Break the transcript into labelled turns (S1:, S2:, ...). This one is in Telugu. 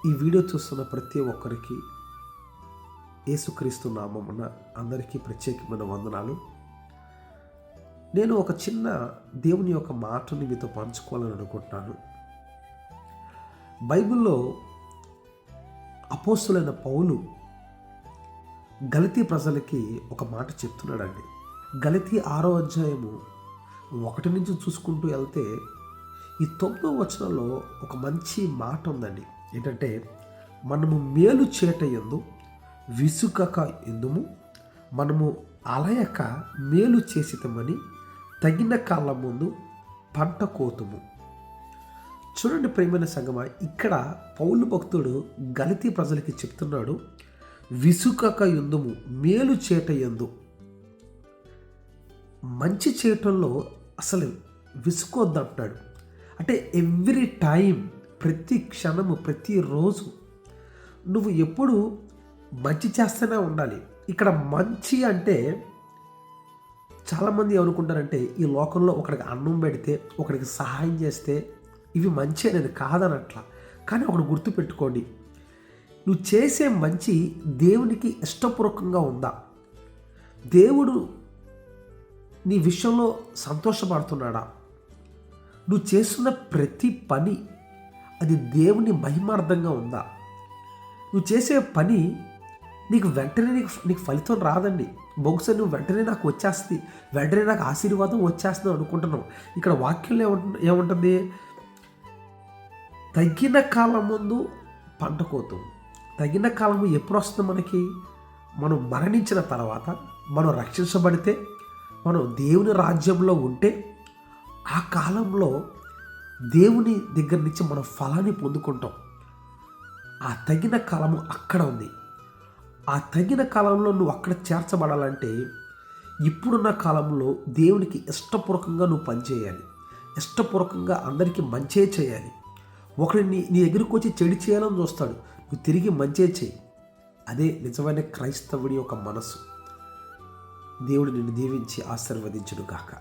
S1: ఈ వీడియో చూస్తున్న ప్రతి ఒక్కరికి యేసుక్రీస్తు నామమున అందరికీ ప్రత్యేకమైన వందనాలు. నేను ఒక చిన్న దేవుని యొక్క మాటని మీతో పంచుకోవాలని అనుకుంటున్నాను. బైబిల్లో అపోస్తులైన పౌలు గలతీ ప్రజలకి ఒక మాట చెప్తున్నాడండి. గలతీ 6వ అధ్యాయము 1 నుంచి చూసుకుంటూ వెళ్తే ఈ 9వ వచనంలో ఒక మంచి మాట ఉందండి. ఏంటంటే, మనము మేలు చేట యందు విసుకక ఎందుము, మనము అలయక మేలు చేసితమని తగిన కాలం ముందు పంట కోతుము. చూడండి ప్రియమైన సంగమా, ఇక్కడ పౌలు భక్తుడు గలతీ ప్రజలకి చెప్తున్నాడు, విసుకక ఎందుము, మేలు చేట యందు. మంచి చేయటంలో అసలు విసుకోవద్దు అంటున్నాడు. అంటే ఎవ్రీ టైం, ప్రతి క్షణము, ప్రతిరోజు నువ్వు ఎప్పుడు మంచి చేస్తూనే ఉండాలి. ఇక్కడ మంచి అంటే చాలామంది ఏమనుకుంటారంటే, ఈ లోకంలో ఒకడికి అన్నం పెడితే, ఒకడికి సహాయం చేస్తే ఇవి మంచి అనేది కాదనట్లా. కానీ ఒకటి గుర్తుపెట్టుకోండి, నువ్వు చేసే మంచి దేవునికి ఇష్టపూర్వకంగా ఉందా? దేవుడు నీ విషయంలో సంతోషపడుతున్నాడా? నువ్వు చేస్తున్న ప్రతి పని అది దేవుని మహిమార్థంగా ఉందా? నువ్వు చేసే పని నీకు వెంటనే నీకు ఫలితం రాదండి. బహుశా నువ్వు వెంటనే నాకు వచ్చేస్తుంది, వెంటనే నాకు ఆశీర్వాదం వచ్చేస్తుంది అనుకుంటున్నావు. ఇక్కడ వాక్యంలో ఏముంటుంది? తగిన కాలం ముందు పంట కోతం. తగిన కాలం ఎప్పుడు వస్తుంది మనకి? మనం మరణించిన తర్వాత, మనం రక్షించబడితే, మనం దేవుని రాజ్యంలో ఉంటే, ఆ కాలంలో దేవుని దగ్గర నుంచి మనం ఫలాన్ని పొందుకుంటాం. ఆ తగిన కాలము అక్కడ ఉంది. ఆ తగిన కాలంలో నువ్వు అక్కడ చేర్చబడాలంటే, ఇప్పుడున్న కాలంలో దేవునికి ఇష్టపూర్వకంగా నువ్వు పనిచేయాలి. ఇష్టపూర్వకంగా అందరికీ మంచే చేయాలి. ఒకడు నీ దగ్గరికి వచ్చి చెడు చేయాలని చూస్తాడు, నువ్వు తిరిగి మంచే చేయి. అదే నిజమైన క్రైస్తవుడి యొక్క మనసు. దేవుడు నిన్ను దీవించి ఆశీర్వదించును గాక.